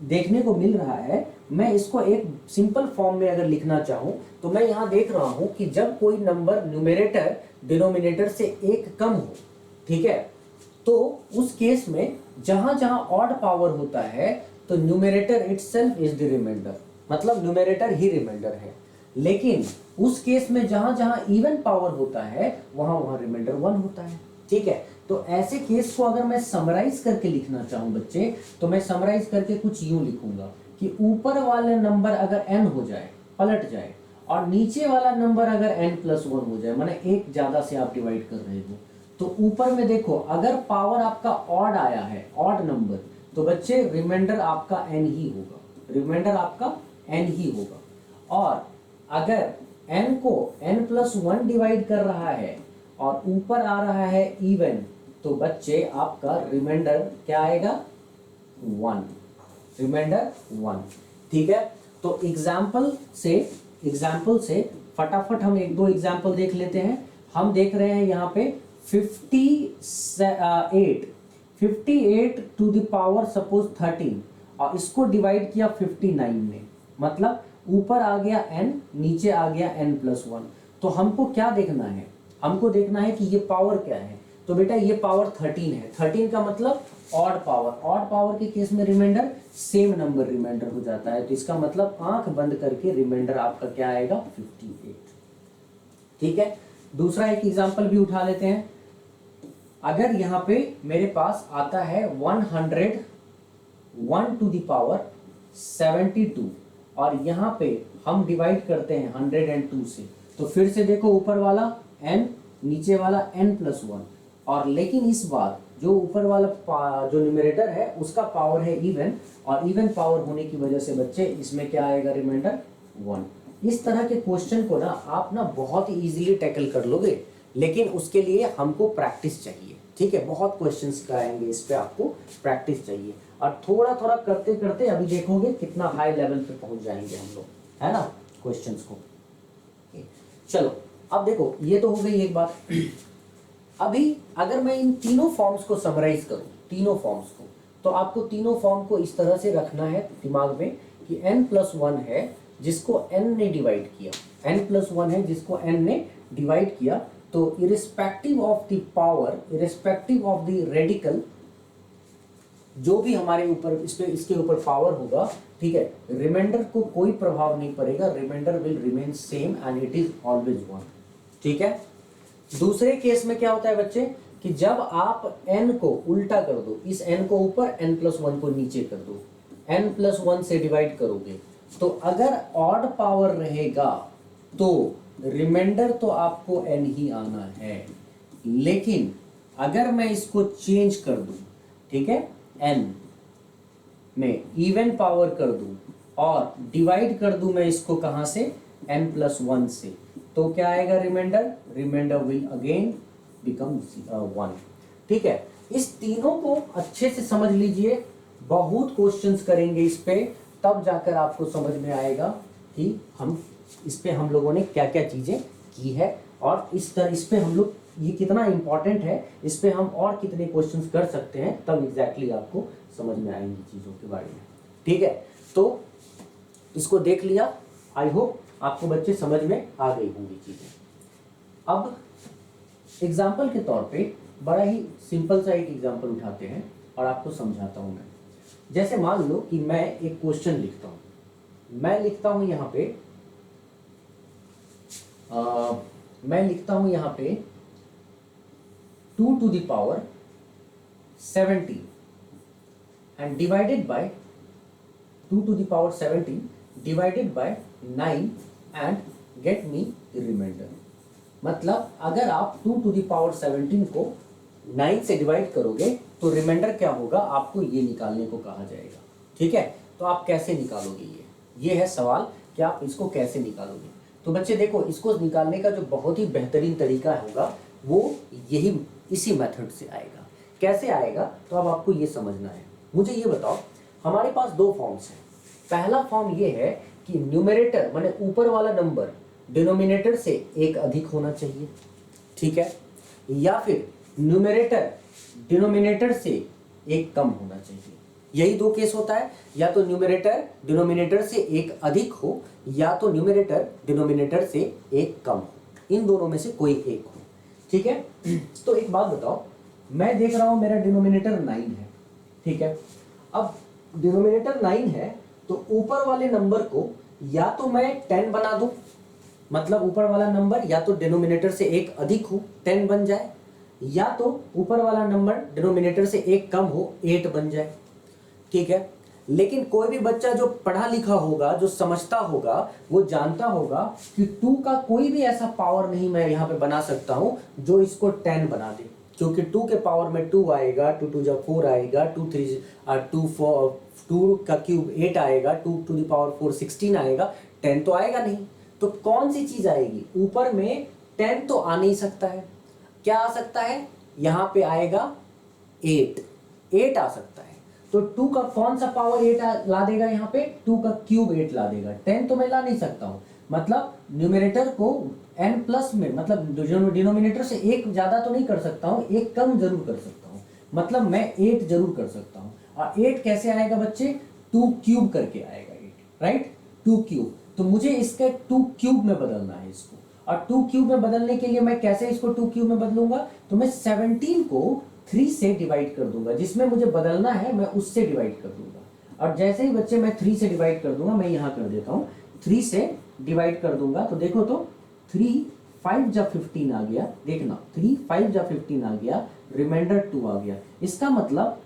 देखने को मिल रहा है, मैं इसको एक सिंपल फॉर्म में अगर लिखना चाहूं तो मैं यहाँ देख रहा हूं कि जब कोई नंबर न्यूमरेटर डिनोमिनेटर से एक कम हो, ठीक है, तो उस केस में जहां जहां ऑड पावर होता है तो numerator itself is the remainder, मतलब न्यूमरेटर ही रिमाइंडर है। लेकिन उस केस में जहां जहां इवन पावर होता है वहां वहां रिमाइंडर 1 होता है, ठीक है। तो ऐसे केस को अगर मैं समराइज करके लिखना चाहूं बच्चे, तो मैं समराइज करके कुछ यूं लिखूंगा कि ऊपर वाले नंबर अगर n हो जाए, पलट जाए, और नीचे वाला नंबर अगर n+1 हो जाए, माने एक ज्यादा से आप डिवाइड कर रहे हो, तो ऊपर में देखो अगर पावर आपका ऑड आया है, ऑड नंबर, तो बच्चे रिमाइंडर आपका n ही होगा, रिमाइंडर आपका n ही होगा। और अगर n को n+1 डिवाइड कर रहा है और ऊपर आ रहा है इवन, तो बच्चे आपका रिमाइंडर क्या आएगा, 1, रिमाइंडर 1, ठीक है। तो एग्जाम्पल से फटाफट हम एक दो एग्जाम्पल देख लेते हैं। हम देख रहे हैं यहाँ पे 58 टू द पावर सपोज 13, और इसको डिवाइड किया 59 ने, मतलब ऊपर आ गया n, नीचे आ गया n+1। तो हमको क्या देखना है, हमको देखना है कि ये पावर क्या है। तो बेटा ये पावर 13 है, 13 का मतलब ऑड पावर, ऑड पावर के केस में रिमाइंडर सेम नंबर रिमाइंडर हो जाता है। तो इसका मतलब आंख बंद करके रिमाइंडर आपका क्या आएगा, 58, ठीक है। दूसरा एक एग्जांपल भी उठा लेते हैं। अगर यहाँ पे मेरे पास आता है 101 टू द पावर 72, और यहाँ पे हम डिवाइड करते हैं 102 से, तो फिर से देखो ऊपर वाला n, नीचे वाला n+1, और लेकिन इस बार जो ऊपर वाला जो न्यूमरेटर है उसका पावर है इवन, और इवन पावर होने की वजह से बच्चे इसमें क्या आएगा, रिमाइंडर 1। इस तरह के क्वेश्चन को ना आप ना बहुत ही इजीली टैकल कर लोगे, लेकिन उसके लिए हमको प्रैक्टिस चाहिए, ठीक है। बहुत क्वेश्चंस कराएंगे, इस पे आपको प्रैक्टिस चाहिए, और थोड़ा थोड़ा करते करते अभी देखोगे कितना हाई लेवल पे पहुंच जाएंगे हम लोग, है ना, क्वेश्चंस को। चलो अब देखो, ये तो हो गई एक बात। अभी अगर मैं इन तीनों फॉर्म्स को समराइज करूं, तीनों फॉर्म्स को, तो आपको तीनों फॉर्म को इस तरह से रखना है दिमाग में कि n+1 है जिसको n ने डिवाइड किया, n+1 है जिसको n ने डिवाइड किया, तो irrespective of the power, irrespective of the radical, जो भी हमारे ऊपर इसके ऊपर पावर होगा, ठीक है, रिमाइंडर को कोई प्रभाव नहीं पड़ेगा, remainder will remain same and it is always 1, ठीक है। दूसरे केस में क्या होता है बच्चे कि जब आप n को उल्टा कर दो, इस n को ऊपर, n+1 को नीचे कर दो, n+1 से डिवाइड करोगे, तो अगर ऑड पावर रहेगा तो रिमाइंडर तो आपको n ही आना है। लेकिन अगर मैं इसको चेंज कर दूं, ठीक है, n में इवन पावर कर दूं और डिवाइड कर दूं मैं इसको कहां से, n+1 से, तो क्या आएगा remainder, remainder will again become 1, ठीक है। इस तीनों को अच्छे से समझ लीजिए, बहुत क्वेश्चंस करेंगे इस पे, तब जाकर आपको समझ में आएगा कि हम इस पे हम लोगों ने क्या क्या चीजें की है और इस पे हम लोग ये कितना इंपॉर्टेंट है, इस पे हम और कितने क्वेश्चंस कर सकते हैं, तब एग्जैक्टली आपको समझ में आएंगी चीज़ों के बारे में। ठीक है, तो इसको देख लिया, आई होप आपको बच्चे समझ में आ गई होंगी चीज़ें। अब एग्जाम्पल के तौर पे बड़ा ही सिंपल सा एक एग्जाम्पल उठाते हैं और आपको समझाता हूँ मैं। जैसे मान लो कि मैं एक क्वेश्चन लिखता हूँ, मैं लिखता हूँ यहाँ पे यहाँ पे 2 to the power 17 and divided by 2 to the power 17 divided by 9 and get me the remainder। मतलब अगर आप 2 to the power 17 को 9 से डिवाइड करोगे तो रिमाइंडर क्या होगा, आपको ये निकालने को कहा जाएगा। ठीक है, तो आप कैसे निकालोगे, ये है सवाल कि आप इसको कैसे निकालोगे। तो बच्चे देखो, इसको निकालने का जो बहुत ही बेहतरीन तरीका होगा वो यही इसी मेथड से आएगा। कैसे आएगा, तो अब आपको ये समझना है। मुझे ये बताओ, हमारे पास दो फॉर्म्स हैं। पहला फॉर्म ये है कि न्यूमरेटर माने ऊपर वाला नंबर डिनोमिनेटर से एक अधिक होना चाहिए, ठीक है, या फिर न्यूमरेटर डिनोमिनेटर से एक कम होना चाहिए। यही दो केस होता है, या तो न्यूमरेटर डिनोमिनेटर से एक अधिक हो या तो न्यूमरेटर डिनोमिनेटर से एक कम हो, इन दोनों में से कोई एक हो। ठीक है, तो एक बात बताओ, मैं देख रहा हूं मेरा डिनोमिनेटर 9 है। ठीक है, अब डिनोमिनेटर 9 है तो ऊपर वाले नंबर को या तो मैं 10 बना दूं, मतलब ऊपर वाला नंबर या तो डिनोमिनेटर से एक अधिक हो 10 बन जाए, या तो ऊपर वाला नंबर डिनोमिनेटर से एक कम हो 8 बन जाए। ठीक है, लेकिन कोई भी बच्चा जो पढ़ा लिखा होगा, जो समझता होगा, वो जानता होगा कि 2 का कोई भी ऐसा पावर नहीं मैं यहाँ पे बना सकता हूँ जो इसको 10 बना दे, क्योंकि 2 के पावर में 2 आएगा, 2 2 जा 4 आएगा, 2 3 2 4 2 का क्यूब 8 आएगा, 2 टू द पावर 4 16 आएगा, 10 तो आएगा नहीं। तो कौन सी चीज आएगी, ऊपर में 10 तो आ नहीं सकता है, क्या आ सकता है, यहाँ पे आएगा 8 आ सकता है। तो 2 का कौन सा पावर 8 ला देगा, यहाँ पे 2 का क्यूब 8 ला देगा, 10 तो मैं ला नहीं सकता हूँ। मतलब न्यूमरेटर को n प्लस में, मतलब डिनोमिनेटर से एक ज्यादा तो नहीं कर सकता हूँ, एक कम जरूर कर सकता हूँ, मतलब मैं 8 जरूर कर सकता हूँ। और 8 कैसे आएगा बच्चे, 2 क्यूब करके आएगा 8, राइट, 2 क्यूब। तो मुझे इसके 2 क्यूब में बदलना है इसको, और 2 क्यूब में बदलने के लिए मैं कैसे इसको 2 क्यूब में बदलूंगा, तो मैं 17 को 3 से डिवाइड कर दूंगा, जिसमें मुझे बदलना है मैं उससे डिवाइड कर दूंगा। और जैसे ही बच्चे मैं 3 से डिवाइड कर दूंगा, मैं यहाँ कर देता हूँ 3 से डिवाइड कर दूंगा, तो देखो तो 3 5 जा 15 आ गया, देखना 3 5 जा 15 आ गया, रिमाइंडर 2 आ गया। इसका मतलब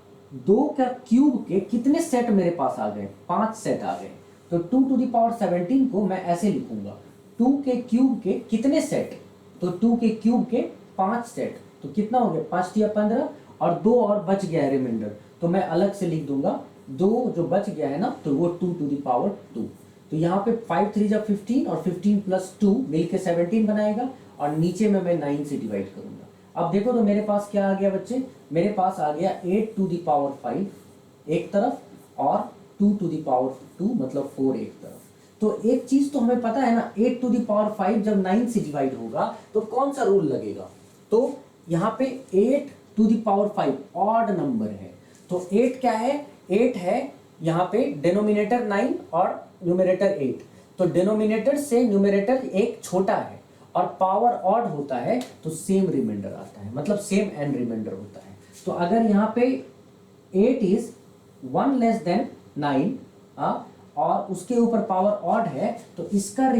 2 का क्यूब के कितने सेट मेरे पास आ गए, 5 सेट आ गए। तो 2 टू द पावर 17 को मैं ऐसे लिखूंगा, 2 के क्यूब के कितने सेट, तो 2 के क्यूब के 5 सेट, तो कितना हो गया 5 या 15, और 2 और बच गया है रिमाइंडर, तो मैं अलग से लिख दूंगा 2 जो बच गया है ना, तो वो 2 टू द पावर 2। तो यहाँ पे 5 3 जा 15 और 15 प्लस 2 मिलके 17 बनाएगा, और नीचे में मैं 9 से डिवाइड करूंगा। अब देखो तो मेरे पास क्या आ गया बच्चे, मेरे पास आ गया 8 टू द पावर 5 एक तरफ, और 2 टू द पावर 2 मतलब 4 एक तरफ। तो एक चीज तो हमें पता है ना, 8 टू द पावर 5 जब 9 से डिवाइड होगा तो कौन सा रूल लगेगा, तो यहाँ पे 8 to the power 5 odd number है, तो 8 क्या है, 8 है यहाँ पे डिनोमिनेटर 9 और न्यूमरेटर 8, तो डिनोमिनेटर से न्यूमरेटर एक छोटा है और पावर ऑड होता है तो सेम रिमाइंडर आता है, मतलब सेम एन रिमाइंडर होता है। तो अगर यहाँ पे 8 इज 1 लेस देन 9 और उसके ऊपर पावर ऑड है, तो इसका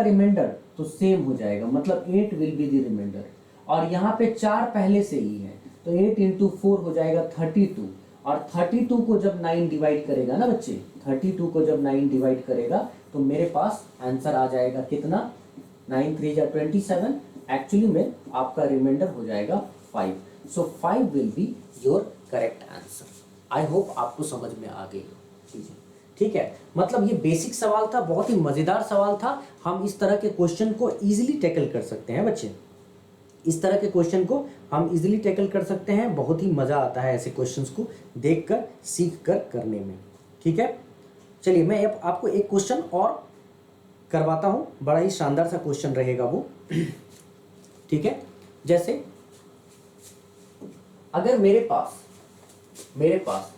रिमाइंडर तो सेम हो जाएगा, मतलब 8 विल बी द रिमाइंडर। और यहाँ पे 4 पहले से ही है, तो 8 इंटू 4 हो जाएगा 32, और 32 को जब 9 डिवाइड करेगा ना बच्चे, 32 को जब 9 डिवाइड करेगा तो मेरे पास आंसर आ जाएगा कितना, 9 3 जा 27, एक्चुअली में आपका रिमाइंडर हो जाएगा 5। सो 5 will be your correct answer. I hope आपको समझ में आ गई चीजें, ठीक है। मतलब ये बेसिक सवाल था, बहुत ही मजेदार सवाल था। हम इस तरह के क्वेश्चन को इजीली टैकल कर सकते हैं बच्चे, इस तरह के क्वेश्चन को हम इजीली टैकल कर सकते हैं। बहुत ही मजा आता है ऐसे क्वेश्चंस को देखकर, सीख कर करने में, ठीक है। चलिए मैं अब आपको एक क्वेश्चन और करवाता हूँ, बड़ा ही शानदार सा क्वेश्चन रहेगा वो। ठीक है, जैसे अगर मेरे पास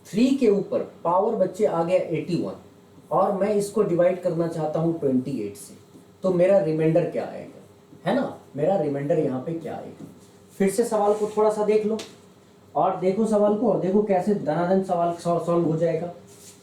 3 के ऊपर पावर बच्चे आ गया 81 और मैं इसको डिवाइड करना चाहता हूँ 28 से, तो मेरा रिमाइंडर क्या आएगा, है ना, मेरा रिमाइंडर यहाँ पे क्या आएगा। फिर से सवाल को थोड़ा सा देख लो और देखो सवाल को, और देखो कैसे धनाधन सवाल सॉल्व हो जाएगा।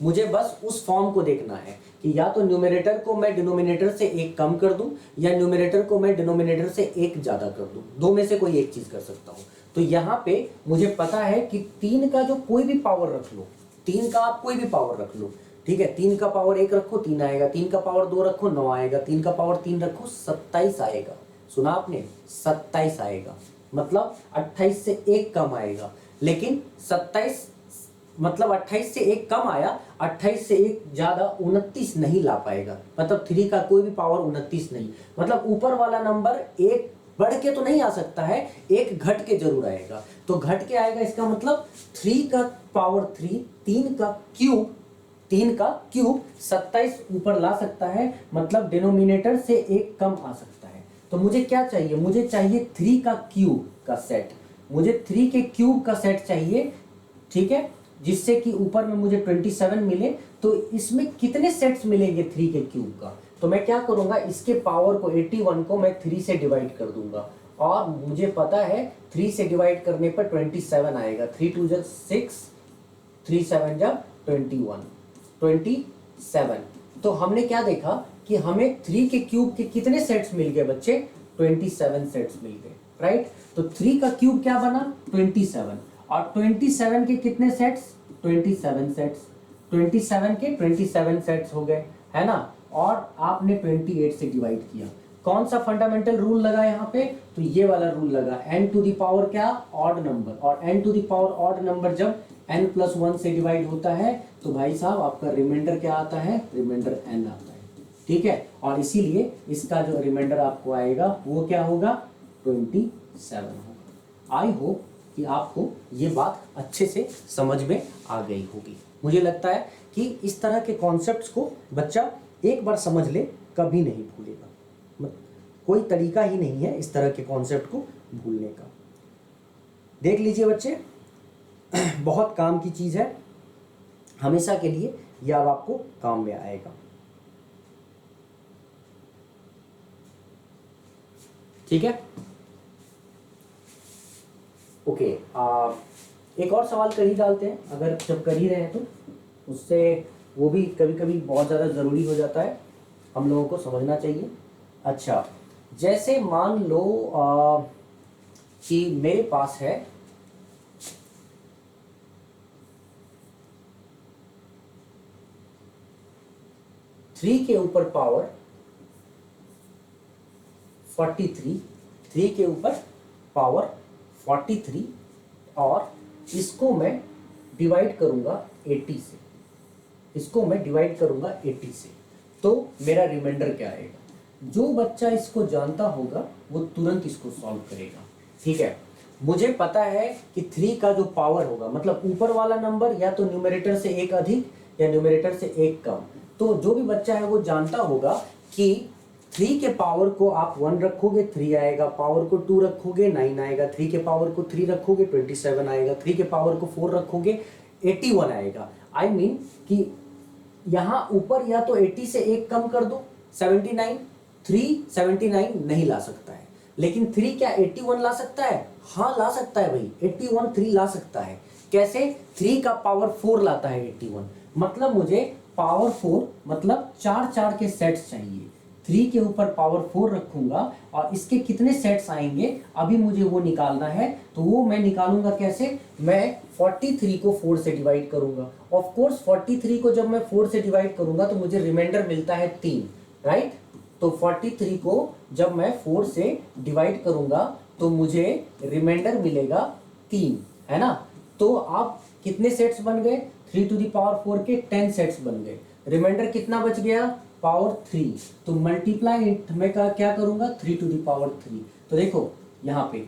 मुझे बस उस फॉर्म को देखना है कि या तो न्यूमरेटर को मैं डिनोमिनेटर से एक कम कर दूं या न्यूमरेटर को मैं डिनोमिनेटर से एक ज्यादा कर दूं, दो में से कोई एक चीज कर सकता हूं। तो यहाँ पे मुझे पता है कि 3 का जो कोई भी पावर रख लो, 3 का आप कोई भी पावर रख लो, ठीक है, 3 का पावर 1 रखो 3 आएगा, 3 का पावर 2 रखो 9 आएगा, 3 का पावर 3 रखो 27 आएगा। सुना आपने, 27 आएगा, मतलब 28 से एक कम आएगा। लेकिन 27 मतलब 28 से एक कम आया, 28 से एक ज्यादा 29 नहीं ला पाएगा, मतलब 3 का कोई भी पावर 29 नहीं, मतलब ऊपर वाला नंबर एक बढ़ के तो नहीं आ सकता है, एक घट के जरूर आएगा। तो घट के आएगा, इसका मतलब 3 का पावर 3, 3 का क्यूब 27 ऊपर ला सकता है, मतलब डिनोमिनेटर से एक कम आ सकता है। तो मुझे क्या चाहिए, मुझे चाहिए 3 का क्यूब का सेट, मुझे 3 के क्यूब का सेट चाहिए, ठीक है, जिससे कि ऊपर में मुझे 27 मिले। तो इसमें कितने सेट्स मिलेंगे 3 के क्यूब का, तो मैं क्या करूंगा, इसके पावर को 81 को मैं 3 से डिवाइड कर दूंगा, और मुझे पता है 3 से डिवाइड करने पर 27 आएगा, 3 2 जा 6, 3 7 जा 27। तो हमने क्या देखा कि हमें 3 के क्यूब के कितने सेट्स मिल गए बच्चे, 27 सेट्स मिल गए, राइट। तो 3 का क्यूब क्या बना, 27, और 27 के कितने सेट्स, 27 सेट्स, 27 के 27 सेट्स हो गए, है ना। और आपने 28 से डिवाइड किया, कौन सा फंडामेंटल रूल लगा यहाँ पे, तो ये वाला रूल लगा, n टू द पावर क्या, ऑड नंबर, और n to the power odd number जब n+1 से डिवाइड होता है तो भाई साहब आपका रिमाइंडर क्या आता है, रिमाइंडर n आता है, ठीक है। और इसीलिए इसका जो रिमाइंडर आपको आएगा वो क्या होगा, 27 होगा। आई होप कि आपको ये बात अच्छे से समझ में आ गई होगी। मुझे लगता है कि इस तरह के कॉन्सेप्ट्स को बच्चा एक बार समझ ले, कभी नहीं भूलेगा, कोई तरीका ही नहीं है इस तरह के कॉन्सेप्ट को भूलने का। देख लीजिए बच्चे, बहुत काम की चीज़ है, हमेशा के लिए यह अब आपको काम में आएगा। ठीक है, ओके। एक और सवाल कर ही डालते हैं, अगर जब कर ही रहे हैं तो उससे वो भी कभी कभी बहुत ज़्यादा ज़रूरी हो जाता है, हम लोगों को समझना चाहिए। अच्छा, जैसे मान लो कि मेरे पास है 3 के ऊपर पावर 43, 3 के ऊपर पावर 43, और इसको मैं डिवाइड करूंगा 80 से, इसको मैं डिवाइड करूंगा 80 से, तो मेरा रिमाइंडर क्या आएगा। जो बच्चा इसको जानता होगा वो तुरंत इसको सॉल्व करेगा, ठीक है। मुझे पता है कि 3 का जो पावर होगा, मतलब ऊपर वाला नंबर या तो न्यूमरेटर से एक अधिक या न्यूमरेटर से एक कम, तो जो भी बच्चा है वो जानता होगा कि 3 के पावर को आप 1 रखोगे 3 आएगा, पावर को 2 रखोगे 9 आएगा, 3 के पावर को 3 रखोगे 27 आएगा, 3 के पावर को 4 रखोगे 81 आएगा। आई मीन कि यहाँ ऊपर या तो 80 से एक कम कर दो 79, 3 79 नहीं ला सकता है, लेकिन 3 क्या 81 ला सकता है, हाँ ला सकता है भाई, 81 3 ला सकता है। कैसे, 3 का पावर 4 लाता है 81, मतलब मुझे पावर 4 मतलब 4 के सेट्स चाहिए, 3 के ऊपर पावर 4 रखूंगा और इसके कितने सेट्स आएंगे अभी मुझे वो निकालना है। तो वो मैं निकालूंगा कैसे, मैं 43 को 4 से डिवाइड करूंगा, ऑफ कोर्स 43 को जब मैं 4 से डिवाइड करूंगा तो मुझे रिमाइंडर मिलता है 3, राइट। तो 43 को जब मैं 4 से डिवाइड करूंगा तो मुझे रिमाइंडर मिलेगा 3, है ना। तो आप कितने सेट्स बन गए, 3 टू द पावर 4 के 10 सेट्स बन गए, रिमाइंडर कितना बच गया, पावर 3। तो मल्टीप्लाई मैं क्या करूंगा, 3 टू द पावर 3। तो देखो यहाँ पे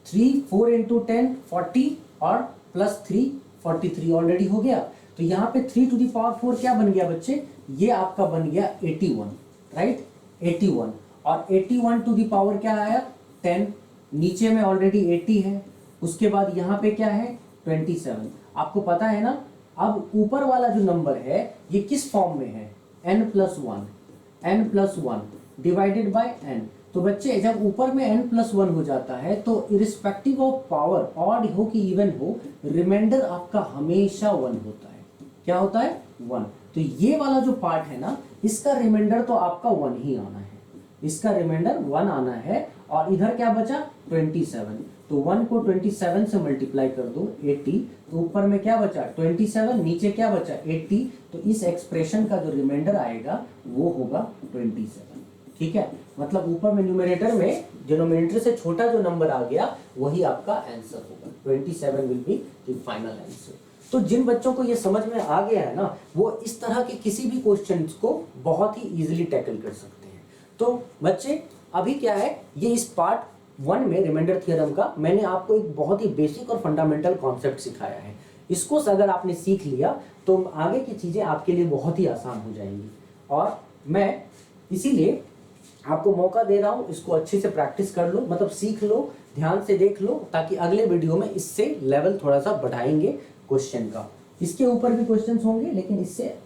3 4 इंटू 10 40 और प्लस 3 43 ऑलरेडी हो गया। तो यहाँ पे 3 टू द पावर 4 क्या बन गया बच्चे, ये आपका बन गया 81, राइट 81, और 81 टू द पावर क्या आया 10, नीचे में ऑलरेडी 80 है, उसके बाद यहाँ पे क्या है 27। आपको पता है ना, अब ऊपर वाला जो नंबर है ये किस फॉर्म में है n+1 डिवाइडेड बाय n। तो बच्चे जब ऊपर में n+1 हो जाता है तो इरिस्पेक्टिव ऑफ पावर, ऑड हो कि इवन हो, रिमाइंडर आपका हमेशा 1 होता है। क्या होता है 1। तो ये वाला जो पार्ट है ना, इसका रिमाइंडर तो आपका 1 ही आना है, इसका रिमाइंडर 1 आना है। और इधर क्या बचा 27, तो 1 को 27 से मल्टीप्लाई कर दो 80, तो ऊपर में क्या बचा 27, नीचे क्या बचा 80, तो इस एक्सप्रेशन का जो रिमाइंडर आएगा वो होगा 27। ठीक है, मतलब ऊपर में न्यूमरेटर में डिनोमिनेटर से छोटा जो नंबर आ गया वही आपका आंसर होगा, 27 will be the final answer. तो जिन बच्चों को ये समझ में आ गया है ना, वो इस तरह के किसी भी क्वेश्चन को बहुत ही इजीली टैकल कर सकते हैं। तो बच्चे अभी क्या है, ये इस पार्ट 1 में रिमाइंडर थ्योरम का मैंने आपको एक बहुत ही बेसिक और फंडामेंटल कॉन्सेप्ट सिखाया है। इसको अगर आपने सीख लिया तो आगे की चीजें आपके लिए बहुत ही आसान हो जाएंगी। और मैं इसीलिए आपको मौका दे रहा हूं, इसको अच्छे से प्रैक्टिस कर लो, मतलब सीख लो, ध्यान से देख लो, ताकि अगले वीडियो में इससे लेवल थोड़ा सा बढ़ाएंगे क्वेश्चन का। इसके ऊपर भी क्वेश्चंस होंगे लेकिन इससे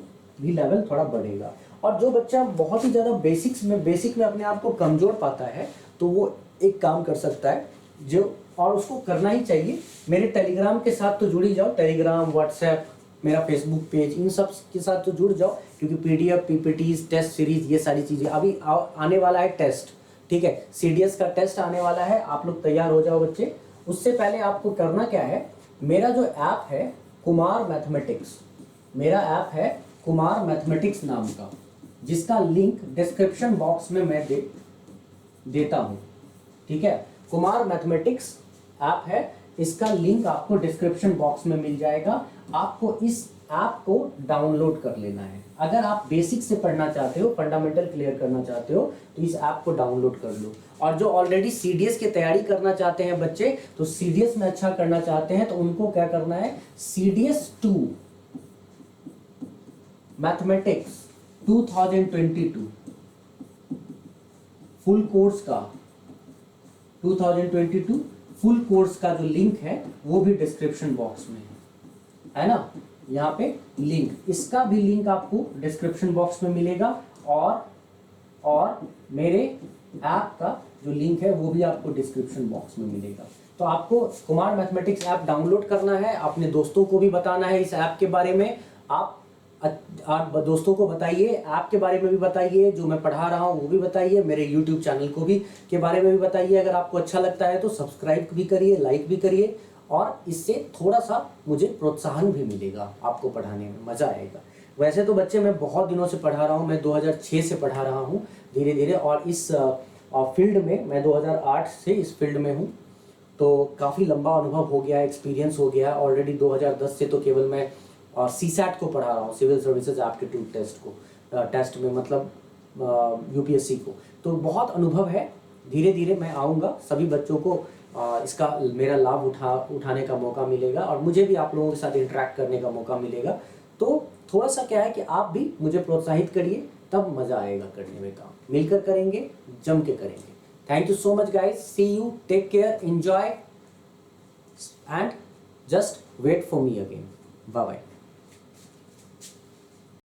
भी लेवल थोड़ा बढ़ेगा। और जो बच्चा बहुत ही ज़्यादा बेसिक में अपने आप को कमज़ोर पाता है तो वो एक काम कर सकता है जो, और उसको करना ही चाहिए, मेरे टेलीग्राम के साथ तो जुड़ ही जाओ, टेलीग्राम, व्हाट्सएप, मेरा फेसबुक पेज, इन सब के साथ तो जुड़ जाओ, क्योंकि पीडीएफ, पीपीटीज, टेस्ट सीरीज, ये सारी चीज़ें अभी आने वाला है टेस्ट। ठीक है, सीडीएस का टेस्ट आने वाला है, आप लोग तैयार हो जाओ बच्चे। उससे पहले आपको करना क्या है, मेरा जो ऐप है कुमार मैथमेटिक्स, मेरा ऐप है कुमार मैथमेटिक्स नाम का, जिसका लिंक डिस्क्रिप्शन बॉक्स में मैं देता हूँ। ठीक है, कुमार मैथमेटिक्स ऐप है, इसका लिंक आपको डिस्क्रिप्शन बॉक्स में मिल जाएगा। आपको इस ऐप को डाउनलोड कर लेना है। अगर आप बेसिक से पढ़ना चाहते हो, फंडामेंटल क्लियर करना चाहते हो, तो इस ऐप को डाउनलोड कर लो। और जो ऑलरेडी सीडीएस की तैयारी करना चाहते हैं बच्चे, तो सीडीएस में अच्छा करना चाहते हैं, तो उनको क्या करना है, सीडीएस 2 मैथमेटिक्स 2022 फुल कोर्स का 2022 फुल कोर्स का जो लिंक है वो भी डिस्क्रिप्शन बॉक्स में है ना, यहाँ पे लिंक, इसका भी लिंक आपको डिस्क्रिप्शन बॉक्स में मिलेगा। और मेरे ऐप का जो लिंक है वो भी आपको डिस्क्रिप्शन बॉक्स में मिलेगा। तो आपको कुमार मैथमेटिक्स ऐप डाउनलोड करना है, अपने दोस्तों को भी बताना है इस ऐप के बारे में। आप दोस्तों को बताइए, ऐप के बारे में भी बताइए, जो मैं पढ़ा रहा हूँ वो भी बताइए, मेरे यूट्यूब चैनल को भी के बारे में भी बताइए। अगर आपको अच्छा लगता है तो सब्सक्राइब भी करिए, लाइक भी करिए, और इससे थोड़ा सा मुझे प्रोत्साहन भी मिलेगा, आपको पढ़ाने में मज़ा आएगा। वैसे तो बच्चे मैं बहुत दिनों से पढ़ा रहा हूँ, मैं 2006 से पढ़ा रहा हूँ धीरे धीरे, और इस फील्ड में मैं 2008 से इस फील्ड में हूँ, तो काफ़ी लंबा अनुभव हो गया है, एक्सपीरियंस हो गया है ऑलरेडी। 2010 से तो केवल मैं सीसैट को पढ़ा रहा हूँ, सिविल सर्विसेज एप्टीट्यूड टेस्ट को, टेस्ट में मतलब यूपीएससी को, तो बहुत अनुभव है। धीरे धीरे मैं आऊँगा, सभी बच्चों को इसका मेरा लाभ उठाने का मौका मिलेगा, और मुझे भी आप लोगों के साथ इंटरेक्ट करने का मौका मिलेगा। तो थोड़ा सा क्या है कि आप भी मुझे प्रोत्साहित करिए, तब मज़ा आएगा करने में काम। मिलकर करेंगे, जम के करेंगे। Thank you so much guys, see you, take care, enjoy and just wait for me again. Bye bye.